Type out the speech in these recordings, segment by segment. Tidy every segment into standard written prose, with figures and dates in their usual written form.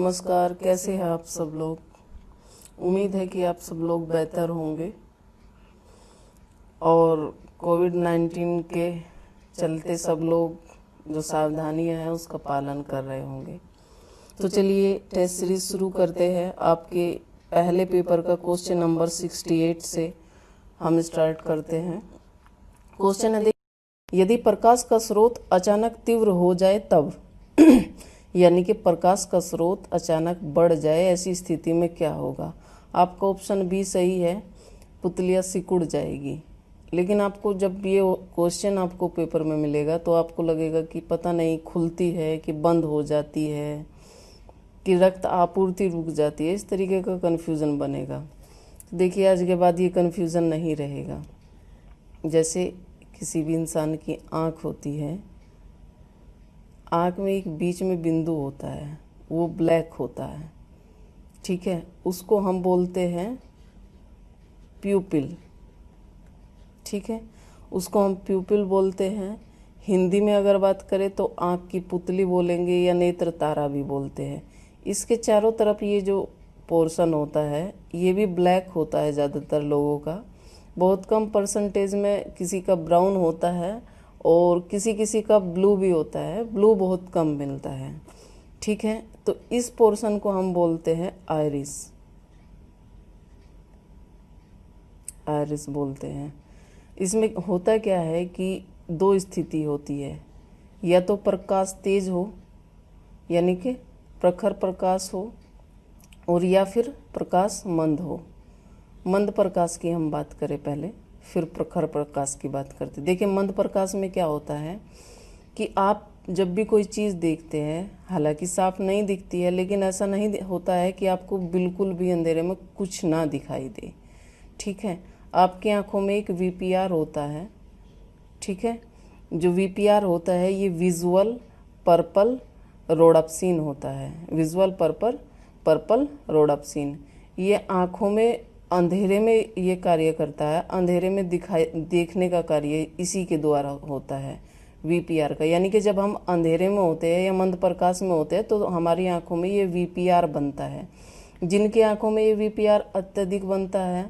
नमस्कार, कैसे हैं आप सब लोग। उम्मीद है कि आप सब लोग बेहतर होंगे और कोविड-19 के चलते सब लोग जो सावधानियां हैं उसका पालन कर रहे होंगे। तो चलिए टेस्ट सीरीज शुरू करते हैं। आपके पहले पेपर का क्वेश्चन नंबर 68 से हम स्टार्ट करते हैं। क्वेश्चन है, यदि प्रकाश का स्रोत अचानक तीव्र हो जाए तब यानी कि प्रकाश का स्रोत अचानक बढ़ जाए, ऐसी स्थिति में क्या होगा। आपका ऑप्शन बी सही है, पुतलियाँ सिकुड़ जाएगी। लेकिन आपको जब ये क्वेश्चन आपको पेपर में मिलेगा तो आपको लगेगा कि पता नहीं खुलती है कि बंद हो जाती है कि रक्त आपूर्ति रुक जाती है, इस तरीके का कन्फ्यूज़न बनेगा। देखिए आज के बाद ये कन्फ्यूज़न नहीं रहेगा। जैसे किसी भी इंसान की आँख होती है, आँख में एक बीच में बिंदु होता है, वो ब्लैक होता है, ठीक है, उसको हम बोलते हैं प्यूपिल, ठीक है, उसको हम प्यूपिल बोलते हैं। हिंदी में अगर बात करें तो आँख की पुतली बोलेंगे या नेत्र तारा भी बोलते हैं। इसके चारों तरफ ये जो पोर्शन होता है ये भी ब्लैक होता है ज़्यादातर लोगों का। बहुत कम परसेंटेज में किसी का ब्राउन होता है और किसी किसी का ब्लू भी होता है। ब्लू बहुत कम मिलता है, ठीक है। तो इस पोर्शन को हम बोलते हैं आइरिस, आइरिस बोलते हैं। इसमें होता क्या है कि दो स्थिति होती है, या तो प्रकाश तेज हो यानी कि प्रखर प्रकाश हो, और या फिर प्रकाश मंद हो। मंद प्रकाश की हम बात करें पहले, फिर प्रखर प्रकाश की बात करते। देखिए मंद प्रकाश में क्या होता है कि आप जब भी कोई चीज़ देखते हैं, हालांकि साफ नहीं दिखती है, लेकिन ऐसा नहीं होता है कि आपको बिल्कुल भी अंधेरे में कुछ ना दिखाई दे, ठीक है। आपकी आंखों में एक वीपीआर होता है, ठीक है। जो वीपीआर होता है ये विजुअल पर्पल रोडाप्सिन होता है, विजुअल पर्पल रोडाप्सिन। ये आँखों में अंधेरे में ये कार्य करता है, अंधेरे में देखने का कार्य इसी के द्वारा होता है, वीपीआर का। यानी कि जब हम अंधेरे में होते हैं या मंद प्रकाश में होते हैं तो हमारी आंखों में ये वीपीआर बनता है। जिनकी आंखों में ये वीपीआर अत्यधिक बनता है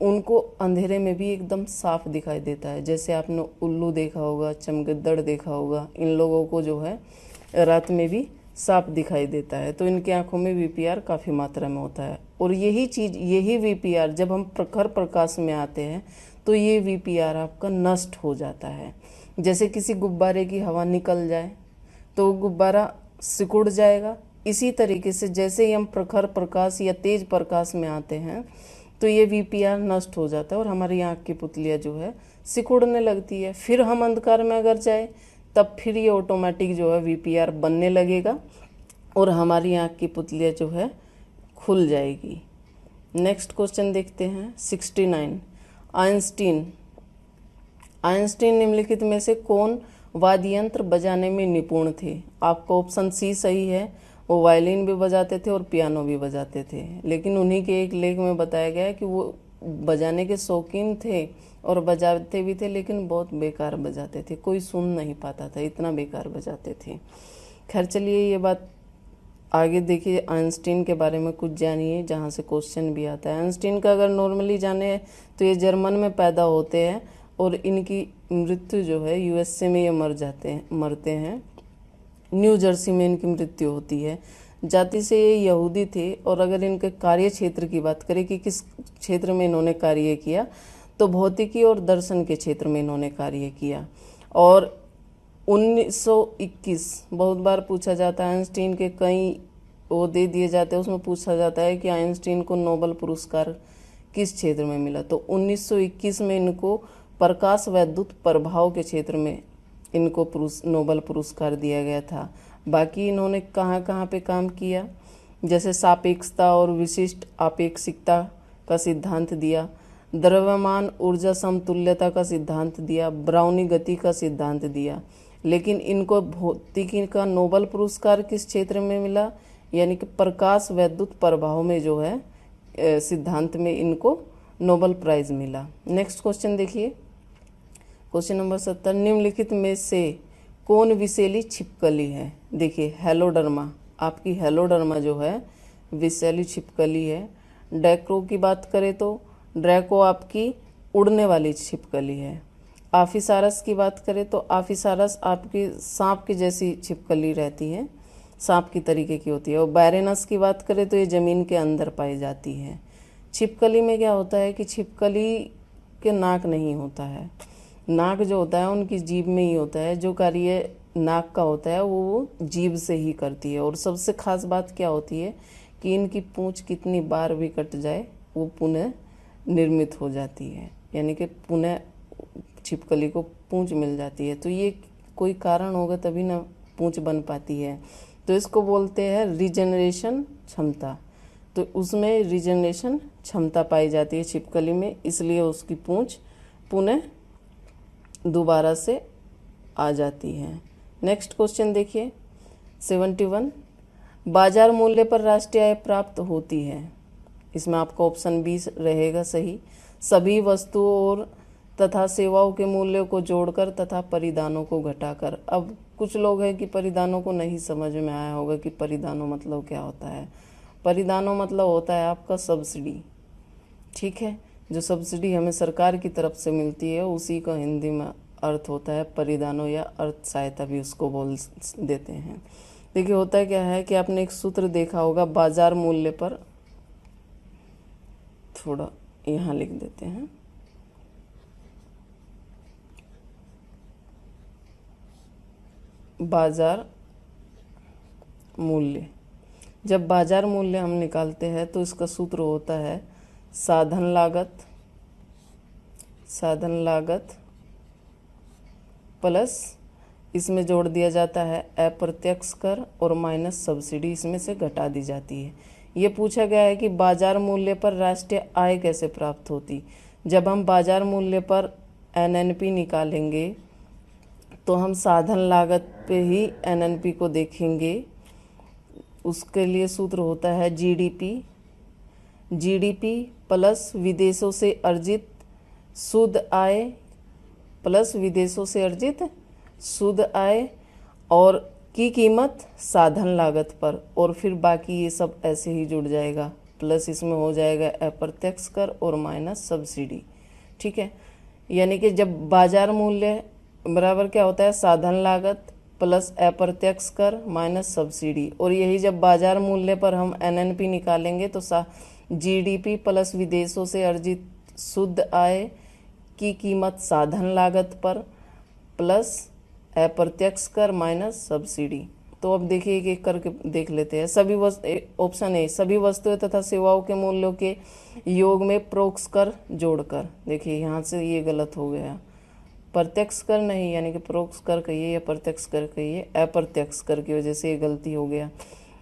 उनको अंधेरे में भी एकदम साफ दिखाई देता है। जैसे आपने उल्लू देखा होगा, चमगिद्दड़ देखा होगा, इन लोगों को जो है रात में भी साफ दिखाई देता है। तो इनकी आंखों में वीपीआर काफ़ी मात्रा में होता है। और यही वीपीआर जब हम प्रखर प्रकाश में आते हैं तो ये वीपीआर आपका नष्ट हो जाता है। जैसे किसी गुब्बारे की हवा निकल जाए तो गुब्बारा सिकुड़ जाएगा। इसी तरीके से जैसे ही हम प्रखर प्रकाश या तेज प्रकाश में आते हैं तो ये वीपीआर नष्ट हो जाता है और हमारी आँख की पुतलियाँ जो है सिकुड़ने लगती है। फिर हम अंधकार में अगर जाए तब फिर ये ऑटोमेटिक जो है वीपीआर बनने लगेगा और हमारी आँख की पुतलियाँ जो है खुल जाएगी। नेक्स्ट क्वेश्चन देखते हैं 69। आइंस्टीन निम्नलिखित में से कौन वाद्य यंत्र बजाने में निपुण थे। आपका ऑप्शन सी सही है, वो वायलिन भी बजाते थे और पियानो भी बजाते थे। लेकिन उन्हीं के एक लेख में बताया गया है कि वो बजाने के शौकीन थे और बजाते भी थे, लेकिन बहुत बेकार बजाते थे, कोई सुन नहीं पाता था, इतना बेकार बजाते थे। खैर चलिए ये बात आगे देखिए। आइंस्टीन के बारे में कुछ जानिए जहाँ से क्वेश्चन भी आता है। आइंस्टीन का अगर नॉर्मली जाने तो ये जर्मन में पैदा होते हैं और इनकी मृत्यु जो है यूएसए में ये मरते हैं। न्यू जर्सी में इनकी मृत्यु होती है। जाति से ये यहूदी थे। और अगर इनके कार्य क्षेत्र की बात करें कि किस क्षेत्र में इन्होंने कार्य किया, तो भौतिकी और दर्शन के क्षेत्र में इन्होंने कार्य किया। और 1921 बहुत बार पूछा जाता है, आइंस्टीन के कई वो दे दिए जाते हैं, उसमें पूछा जाता है कि आइंस्टीन को नोबेल पुरस्कार किस क्षेत्र में मिला। तो 1921 में इनको प्रकाश वैद्युत प्रभाव के क्षेत्र में इनको नोबेल पुरस्कार दिया गया था। बाकी इन्होंने कहाँ कहाँ पे काम किया, जैसे सापेक्षता और विशिष्ट आपेक्षिकता का सिद्धांत दिया, द्रव्यमान ऊर्जा समतुल्यता का सिद्धांत दिया, ब्राउनी गति का सिद्धांत दिया। लेकिन इनको भौतिकी का नोबेल पुरस्कार किस क्षेत्र में मिला, यानी कि प्रकाश वैद्युत प्रभाव में जो है सिद्धांत में इनको नोबेल प्राइज मिला। नेक्स्ट क्वेश्चन देखिए, क्वेश्चन नंबर 70। निम्नलिखित में से कौन विषैली छिपकली है। देखिए हेलोडर्मा आपकी हेलोडर्मा जो है विषैली छिपकली है। ड्रैको की बात करें तो ड्रैको आपकी उड़ने वाली छिपकली है। आफिसारस की बात करें तो आफिसारस आपकी सांप की जैसी छिपकली रहती है, सांप की तरीके की होती है। और बैरेनस की बात करें तो ये ज़मीन के अंदर पाई जाती है। छिपकली में क्या होता है कि छिपकली के नाक नहीं होता है, नाक जो होता है उनकी जीभ में ही होता है। जो कार्य नाक का होता है वो जीभ से ही करती है। और सबसे खास बात क्या होती है कि इनकी पूंछ कितनी बार भी कट जाए वो पुनः निर्मित हो जाती है, यानी कि पुनः छिपकली को पूंछ मिल जाती है। तो ये कोई कारण होगा तभी ना पूंछ बन पाती है। तो इसको बोलते हैं रिजेनरेशन क्षमता। तो उसमें रिजेनरेशन क्षमता पाई जाती है छिपकली में, इसलिए उसकी पूंछ पुनः दोबारा से आ जाती है। नेक्स्ट क्वेश्चन देखिए 71, बाजार मूल्य पर राष्ट्रीय आय प्राप्त होती है। इसमें आपका ऑप्शन बी रहेगा सही। सभी वस्तुओं और तथा सेवाओं के मूल्यों को जोड़कर तथा परिधानों को घटाकर। अब कुछ लोग हैं कि परिधानों को नहीं समझ में आया होगा कि परिधानों मतलब क्या होता है। परिधानों मतलब होता है आपका सब्सिडी, ठीक है, जो सब्सिडी हमें सरकार की तरफ से मिलती है उसी का हिंदी में अर्थ होता है परिधानों, या अर्थ सहायता भी उसको बोल देते हैं। देखिए होता क्या है कि आपने एक सूत्र देखा होगा बाजार मूल्य पर, थोड़ा यहाँ लिख देते हैं, बाजार मूल्य। जब बाजार मूल्य हम निकालते हैं तो इसका सूत्र होता है साधन लागत प्लस इसमें जोड़ दिया जाता है अप्रत्यक्ष कर और माइनस सब्सिडी इसमें से घटा दी जाती है। ये पूछा गया है कि बाजार मूल्य पर राष्ट्रीय आय कैसे प्राप्त होती। जब हम बाजार मूल्य पर एनएनपी निकालेंगे तो हम साधन लागत पे ही एनएनपी को देखेंगे। उसके लिए सूत्र होता है जीडीपी प्लस विदेशों से अर्जित शुद्ध आय प्लस विदेशों से अर्जित शुद्ध आय और की कीमत साधन लागत पर, और फिर बाकी ये सब ऐसे ही जुड़ जाएगा। प्लस इसमें हो जाएगा अप्रत्यक्ष कर और माइनस सब्सिडी, ठीक है। यानी कि जब बाजार मूल्य बराबर क्या होता है साधन लागत प्लस अप्रत्यक्ष कर माइनस सब्सिडी, और यही जब बाजार मूल्य पर हम एनएनपी निकालेंगे तो जीडीपी प्लस विदेशों से अर्जित शुद्ध आय की कीमत साधन लागत पर प्लस अप्रत्यक्ष कर माइनस सब्सिडी। तो अब देखिए एक एक करके देख लेते हैं। सभी ऑप्शन ए सभी वस्तुएं तथा सेवाओं के मूल्यों के योग में प्रोक्ष कर जोड़कर। देखिए यहाँ से ये गलत हो गया, प्रत्यक्ष कर नहीं, यानी कि प्रोक्ष कर कहिए या प्रत्यक्ष कर कहिए, अप्रत्यक्ष कर की वजह से ये गलती हो गया।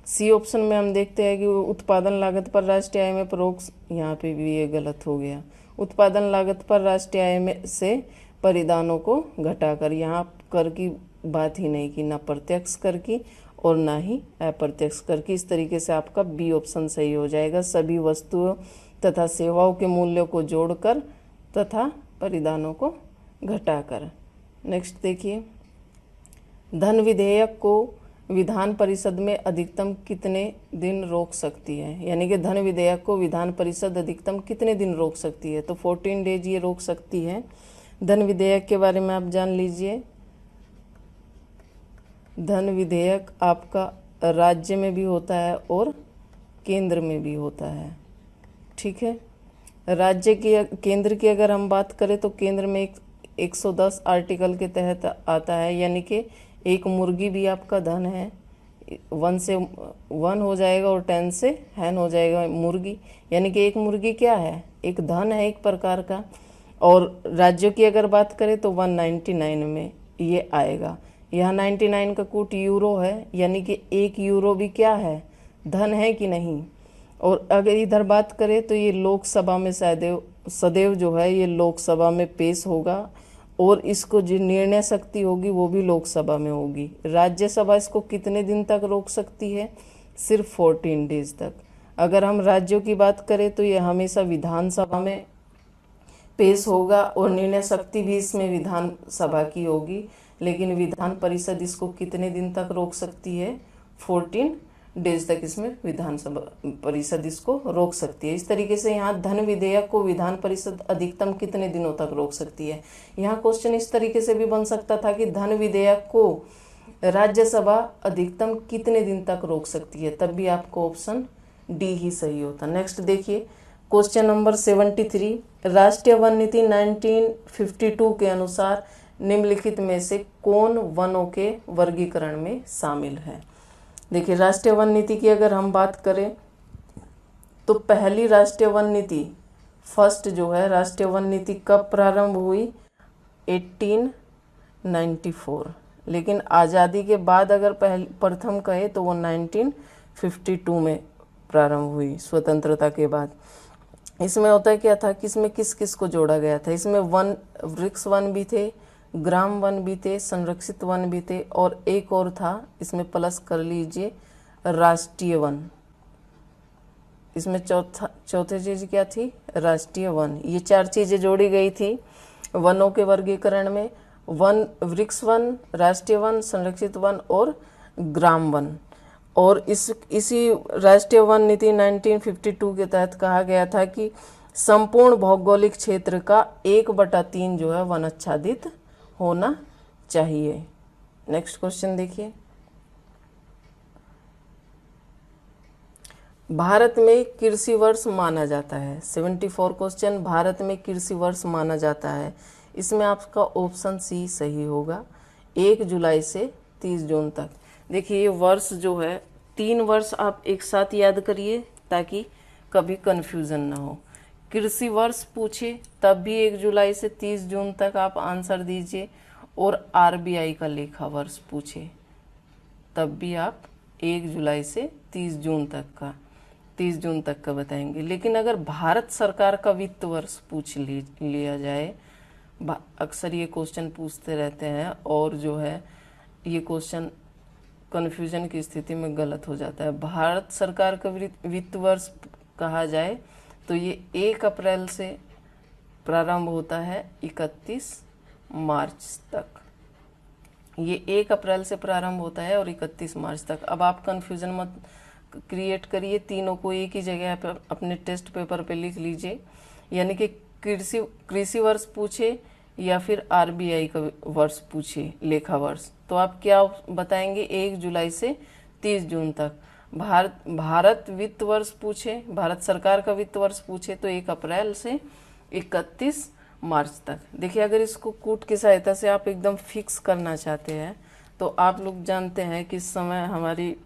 सी ऑप्शन में हम देखते हैं कि उत्पादन लागत पर राष्ट्रीय आय में प्रोक्ष, यहाँ पे भी ये गलत हो गया। उत्पादन लागत पर राष्ट्रीय आय में से परिधानों को घटाकर, यहाँ कर की बात ही नहीं की, ना प्रत्यक्ष कर की और ना ही अप्रत्यक्ष कर की। इस तरीके से आपका बी ऑप्शन सही हो जाएगा, सभी वस्तुओं तथा सेवाओं के मूल्यों को जोड़कर तथा परिधानों को घटाकर। नेक्स्ट देखिए, धन विधेयक को विधान परिषद में अधिकतम कितने दिन रोक सकती है। यानी कि धन विधेयक को विधान परिषद अधिकतम कितने दिन रोक सकती है, तो 14 डेज ये रोक सकती है। धन विधेयक के बारे में आप जान लीजिए, धन विधेयक आपका राज्य में भी होता है और केंद्र में भी होता है, ठीक है। राज्य की केंद्र की अगर हम बात करें तो केंद्र में 110 आर्टिकल के तहत आता है, यानी कि एक मुर्गी भी आपका धन है, 1 से 1 हो जाएगा और 10 से हैन हो जाएगा मुर्गी, यानी कि एक मुर्गी क्या है, एक धन है एक प्रकार का। और राज्यों की अगर बात करें तो 199 में ये आएगा। यहाँ 99 का कूट यूरो है, यानी कि 1 यूरो भी क्या है, धन है कि नहीं। और अगर इधर बात करें तो ये लोकसभा में सदैव जो है ये लोकसभा में पेश होगा, और इसको जो निर्णय शक्ति होगी वो भी लोकसभा में होगी। राज्यसभा इसको कितने दिन तक रोक सकती है, सिर्फ 14 डेज तक। अगर हम राज्यों की बात करें तो ये हमेशा विधानसभा में पेश होगा और निर्णय शक्ति भी इसमें विधानसभा की होगी, लेकिन विधान परिषद इसको कितने दिन तक रोक सकती है, 14 डेज तक इसमें विधानसभा परिषद इसको रोक सकती है। इस तरीके से यहाँ धन विधेयक को विधान परिषद अधिकतम कितने दिनों तक रोक सकती है। यहाँ क्वेश्चन इस तरीके से भी बन सकता था कि धन विधेयक को राज्यसभा अधिकतम कितने दिन तक रोक सकती है, तब भी आपको ऑप्शन डी ही सही होता। नेक्स्ट देखिए क्वेश्चन नंबर 73, राष्ट्रीय वन नीति 1952 के अनुसार निम्नलिखित में से कौन वनों के वर्गीकरण में शामिल है। देखिए राष्ट्रीय वन नीति की अगर हम बात करें तो पहली राष्ट्रीय वन नीति फर्स्ट जो है राष्ट्रीय वन नीति कब प्रारंभ हुई, 1894, लेकिन आज़ादी के बाद अगर प्रथम कहे तो वो 1952 में प्रारंभ हुई, स्वतंत्रता के बाद। इसमें होता क्या था कि इसमें किस किस को जोड़ा गया था, इसमें वन वृक्ष वन भी थे, ग्राम वन भी थे, संरक्षित वन भी थे, और एक और था इसमें प्लस कर लीजिए राष्ट्रीय वन। इसमें चौथी चीज क्या थी, राष्ट्रीय वन। ये चार चीजें जोड़ी गई थी वनों के वर्गीकरण में, वन वृक्ष वन, राष्ट्रीय वन, संरक्षित वन और ग्राम वन। और इसी राष्ट्रीय वन नीति 1952 के तहत कहा गया था कि संपूर्ण भौगोलिक क्षेत्र का 1/3 जो है वन आच्छादित होना चाहिए। नेक्स्ट क्वेश्चन देखिए, भारत में कृषि वर्ष माना जाता है। 74 क्वेश्चन, भारत में कृषि वर्ष माना जाता है। इसमें आपका ऑप्शन सी सही होगा, 1 जुलाई से 30 जून तक। देखिए ये वर्ष जो है 3 वर्ष आप एक साथ याद करिए ताकि कभी कंफ्यूजन ना हो। कृषि वर्ष पूछे तब भी 1 जुलाई से 30 जून तक आप आंसर दीजिए, और आरबीआई का लेखा वर्ष पूछे तब भी आप 1 जुलाई से 30 जून तक का बताएंगे। लेकिन अगर भारत सरकार का वित्त वर्ष पूछ लिया जाए, अक्सर ये क्वेश्चन पूछते रहते हैं और जो है ये क्वेश्चन कन्फ्यूजन की स्थिति में गलत हो जाता है। भारत सरकार का वित्त वर्ष कहा जाए तो ये 1 अप्रैल से प्रारंभ होता है 31 मार्च तक। ये 1 अप्रैल से प्रारंभ होता है और 31 मार्च तक। अब आप कन्फ्यूजन मत क्रिएट करिए, तीनों को एक ही जगह पर अपने टेस्ट पेपर पे लिख लीजिए, यानी कि कृषि वर्ष पूछे या फिर आरबीआई का वर्ष पूछे, लेखा वर्ष, तो आप क्या बताएंगे, 1 जुलाई से 30 जून तक। भारत वित्त वर्ष पूछे, भारत सरकार का वित्त वर्ष पूछे तो 1 अप्रैल से 31 मार्च तक। देखिए अगर इसको कूट की सहायता से आप एकदम फिक्स करना चाहते हैं तो आप लोग जानते हैं कि इस समय हमारी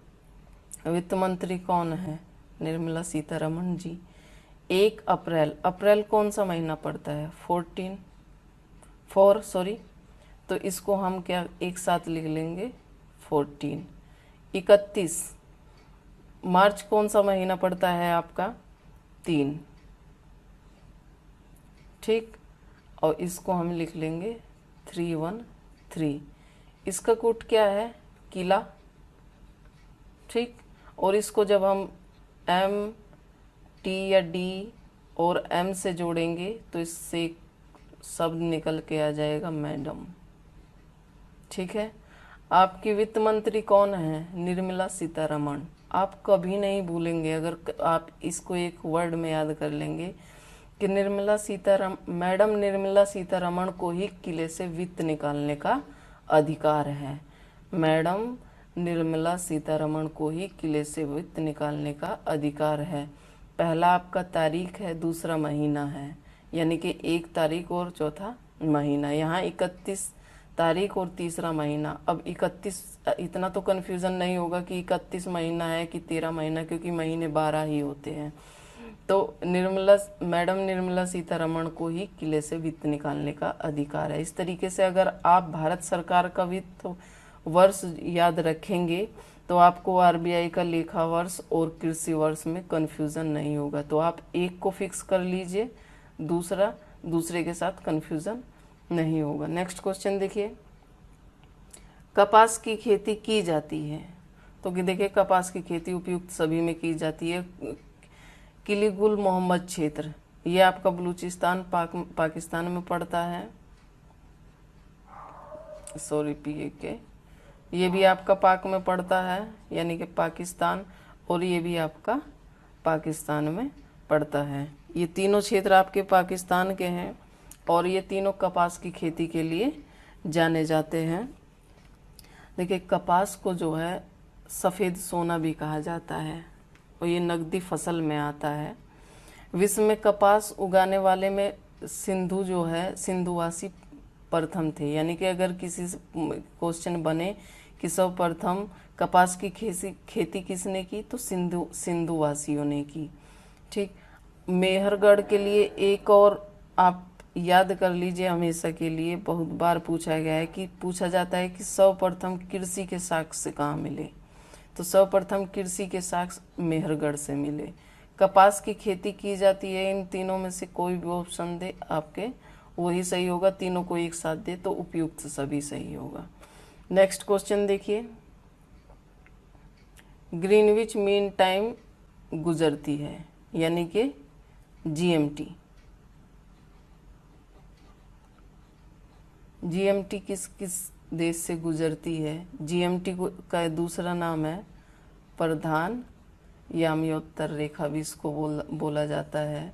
वित्त मंत्री कौन है, निर्मला सीतारमण जी। 1 अप्रैल कौन सा महीना पड़ता है, 4 तो इसको हम क्या एक साथ लिख लेंगे 14। 31 मार्च कौन सा महीना पड़ता है आपका, 3, ठीक, और इसको हम लिख लेंगे 313। इसका कूट क्या है, किला, ठीक, और इसको जब हम एम टी या डी और एम से जोड़ेंगे तो इससे शब्द निकल के आ जाएगा मैडम, ठीक है। आपकी वित्त मंत्री कौन है, निर्मला सीतारमण। आप कभी नहीं भूलेंगे अगर आप इसको एक वर्ड में याद कर लेंगे कि मैडम निर्मला सीतारमण को ही किले से वित्त निकालने का अधिकार है। मैडम निर्मला सीतारमण को ही किले से वित्त निकालने का अधिकार है। पहला आपका तारीख है, दूसरा महीना है, यानी कि 1 तारीख और चौथा महीना। यहाँ 31 तारीख और तीसरा महीना। अब 31, इतना तो कन्फ्यूज़न नहीं होगा कि 31 महीना है कि 13 महीना, क्योंकि महीने 12 ही होते हैं। तो मैडम निर्मला सीतारमण को ही किले से वित्त निकालने का अधिकार है। इस तरीके से अगर आप भारत सरकार का वित्त वर्ष याद रखेंगे तो आपको आरबीआई का लेखा वर्ष और कृषि वर्ष में कन्फ्यूज़न नहीं होगा। तो आप एक को फिक्स कर लीजिए, दूसरे के साथ कन्फ्यूज़न नहीं होगा। नेक्स्ट क्वेश्चन देखिए, कपास की खेती की जाती है। तो देखिए कपास की खेती उपयुक्त सभी में की जाती है। किलीगुल मोहम्मद क्षेत्र, ये आपका बलूचिस्तान पाकिस्तान में पड़ता है, PK। ये भी आपका पाक में पड़ता है, यानी कि पाकिस्तान, और ये भी आपका पाकिस्तान में पड़ता है। ये तीनों क्षेत्र आपके पाकिस्तान के हैं और ये तीनों कपास की खेती के लिए जाने जाते हैं। देखिए, कपास को जो है सफ़ेद सोना भी कहा जाता है और ये नकदी फसल में आता है। विश्व में कपास उगाने वाले में सिंधु जो है, सिंधुवासी प्रथम थे। यानी कि अगर किसी से क्वेश्चन बने कि सर्वप्रथम कपास की खेती किसने की, तो सिंधुवासियों ने की। ठीक। मेहरगढ़ के लिए एक और आप याद कर लीजिए, हमेशा के लिए बहुत बार पूछा गया है कि पूछा जाता है कि सर्वप्रथम कृषि के साक्ष्य कहाँ मिले, तो सर्वप्रथम कृषि के साक्ष्य मेहरगढ़ से मिले। कपास की खेती की जाती है, इन तीनों में से कोई भी ऑप्शन दे आपके वही सही होगा। तीनों को एक साथ दे तो उपयुक्त सभी सही होगा। नेक्स्ट क्वेश्चन देखिए, ग्रीनविच मीन टाइम गुजरती है, यानी कि जीएमटी। जीएमटी किस किस देश से गुजरती है? जीएमटी का दूसरा नाम है प्रधान याम्योत्तर रेखा, भी इसको बोला जाता है।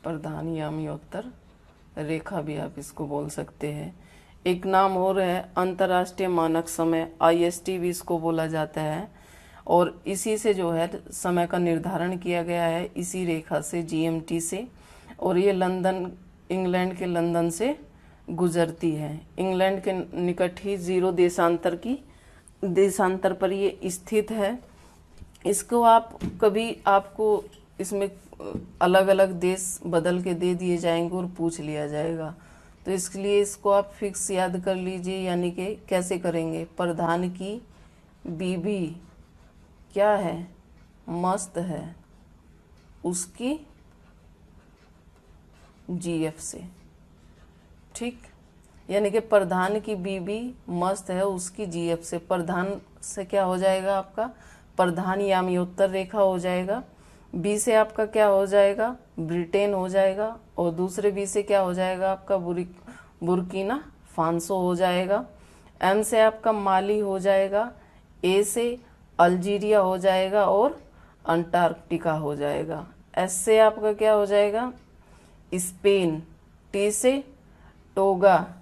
प्रधान याम्योत्तर रेखा भी आप इसको बोल सकते हैं। एक नाम और है अंतर्राष्ट्रीय मानक समय, IST भी इसको बोला जाता है, और इसी से जो है समय का निर्धारण किया गया है, इसी रेखा से, GMT से। और ये लंदन, इंग्लैंड के लंदन से गुजरती है। इंग्लैंड के निकट ही 0 देशांतर पर ये स्थित है। इसको आप कभी, आपको इसमें अलग अलग देश बदल के दे दिए जाएंगे और पूछ लिया जाएगा, तो इसलिए इसको आप फिक्स याद कर लीजिए। यानी कि कैसे करेंगे, प्रधान की बीबी क्या है, मस्त है, उसकी GF से। ठीक, यानी कि प्रधान की बीबी मस्त है, उसकी GF से। प्रधान से क्या हो जाएगा आपका, प्रधान याम्योत्तर रेखा हो जाएगा। बी से आपका क्या हो जाएगा, ब्रिटेन हो जाएगा, और दूसरे बी से क्या हो जाएगा आपका, बुर्किना फांसो हो जाएगा। एम से आपका माली हो जाएगा, ए से अल्जीरिया हो जाएगा, और अंटार्कटिका हो जाएगा। एस से आपका क्या हो जाएगा, स्पेन। टी से टोगा,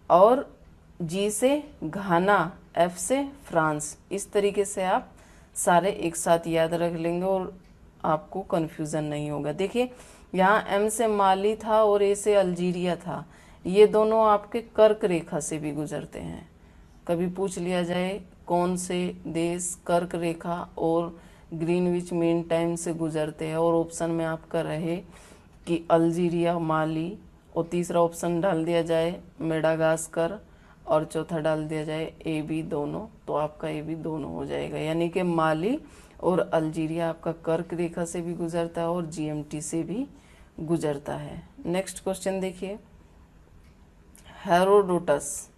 और जी से घाना, एफ से फ्रांस। इस तरीके से आप सारे एक साथ याद रख लेंगे और आपको कन्फ्यूज़न नहीं होगा। देखिए, यहाँ एम से माली था और ए से अल्जीरिया था, ये दोनों आपके कर्क रेखा से भी गुजरते हैं। कभी पूछ लिया जाए कौन से देश कर्क रेखा और ग्रीनविच मीन टाइम से गुजरते हैं, और ऑप्शन में आपका रहे कि अल्जीरिया, माली, और तीसरा ऑप्शन डाल दिया जाए मेडागास्कर, और चौथा डाल दिया जाए AB दोनों, तो आपका AB दोनों हो जाएगा। यानी कि माली और अल्जीरिया आपका कर्क रेखा से भी गुजरता है और GMT से भी गुजरता है। नेक्स्ट क्वेश्चन देखिए, हेरोडोटस,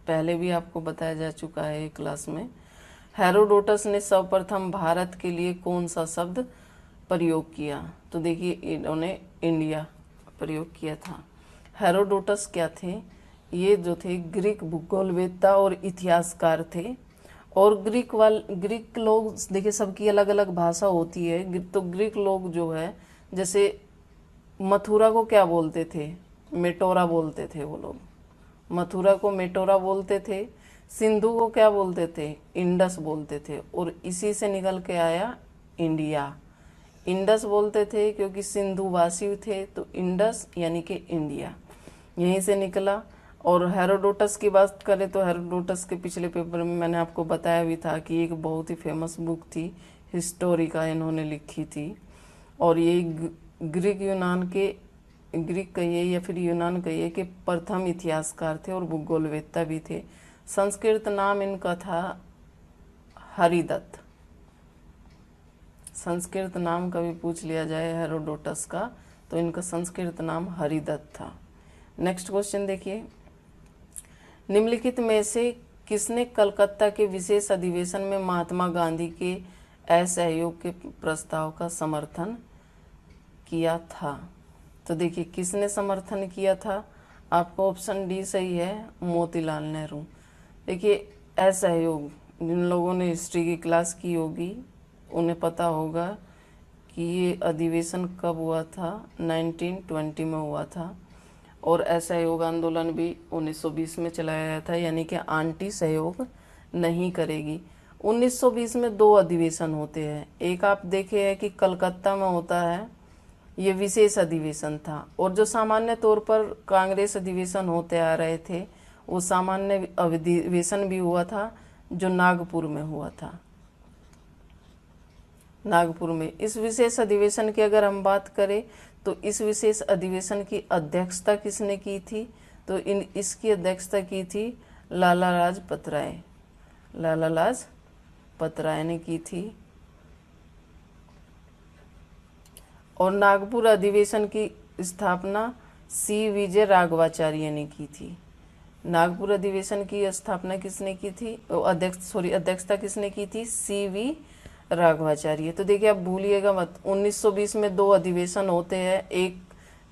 पहले भी आपको बताया जा चुका है एक क्लास में। हेरोडोटस ने सर्वप्रथम भारत के लिए कौन सा शब्द प्रयोग किया? तो देखिए, इन्होंने इंडिया प्रयोग किया था। हेरोडोटस क्या थे? ये जो थे ग्रीक भूगोलवेत्ता और इतिहासकार थे। और ग्रीक लोग, देखिए सबकी अलग अलग भाषा होती है, तो ग्रीक लोग जो है, जैसे मथुरा को क्या बोलते थे, मेटोरा बोलते थे वो लोग, मथुरा को मेटोरा बोलते थे। सिंधु को क्या बोलते थे, इंडस बोलते थे, और इसी से निकल के आया इंडिया। इंडस बोलते थे क्योंकि सिंधुवासी थे, तो इंडस यानी कि इंडिया, यहीं से निकला। और हेरोडोटस की बात करें तो हेरोडोटस के पिछले पेपर में मैंने आपको बताया भी था कि एक बहुत ही फेमस बुक थी, हिस्टोरिका, इन्होंने लिखी थी। और ये ग्रीक कहिए या फिर यूनान कहिए कि प्रथम इतिहासकार थे और भूगोलवेत्ता भी थे। संस्कृत नाम इनका था हरिदत्त। संस्कृत नाम कभी पूछ लिया जाए हेरोडोटस का, तो इनका संस्कृत नाम हरिदत्त था। नेक्स्ट क्वेश्चन देखिए, निम्नलिखित में से किसने कलकत्ता के विशेष अधिवेशन में महात्मा गांधी के असहयोग के प्रस्ताव का समर्थन किया था? तो देखिए किसने समर्थन किया था, आपका ऑप्शन डी सही है, मोतीलाल नेहरू। देखिए असहयोग, जिन लोगों ने हिस्ट्री की क्लास की होगी उन्हें पता होगा कि ये अधिवेशन कब हुआ था, 1920 में हुआ था। और असहयोग आंदोलन भी 1920 में चलाया गया था, यानी कि आंटी सहयोग नहीं करेगी। 1920 में 2 अधिवेशन होते हैं। एक आप देखे है कि कलकत्ता में होता है, ये विशेष अधिवेशन था। और जो सामान्य तौर पर कांग्रेस अधिवेशन होते आ रहे थे, वो सामान्य अधिवेशन भी हुआ था जो नागपुर में हुआ था। नागपुर में इस विशेष अधिवेशन की अगर हम बात करें तो इस विशेष अधिवेशन की अध्यक्षता किसने की थी, तो इसकी अध्यक्षता की थी लाला लाजपत राय। लाला लाजपत राय ने की थी। और नागपुर अधिवेशन की स्थापना सी विजय राघवाचार्य ने की थी। नागपुर अधिवेशन की स्थापना किसने की थी, अध्यक्षता किसने की थी, सी वी राघवाचार्य। तो देखिए आप भूलिएगा मत, 1920 में 2 अधिवेशन होते हैं, एक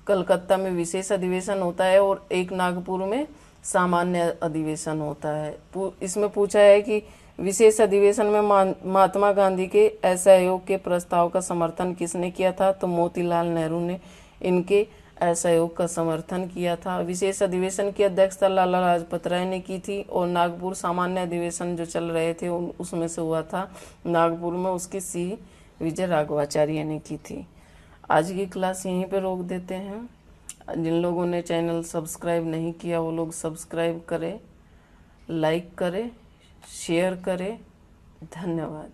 कलकत्ता में विशेष अधिवेशन होता है और एक नागपुर में सामान्य अधिवेशन होता है। इसमें पूछा है कि विशेष अधिवेशन में महात्मा गांधी के असहयोग के प्रस्ताव का समर्थन किसने किया था, तो मोतीलाल नेहरू ने इनके असहयोग का समर्थन किया था। विशेष अधिवेशन की अध्यक्षता लाला लाजपत राय ने की थी और नागपुर सामान्य अधिवेशन जो चल रहे थे उसमें से हुआ था नागपुर में, उसकी सी विजय राघवाचार्य ने की थी। आज की क्लास यहीं पे रोक देते हैं। जिन लोगों ने चैनल सब्सक्राइब नहीं किया वो लोग सब्सक्राइब करें, लाइक करें, शेयर करें। धन्यवाद।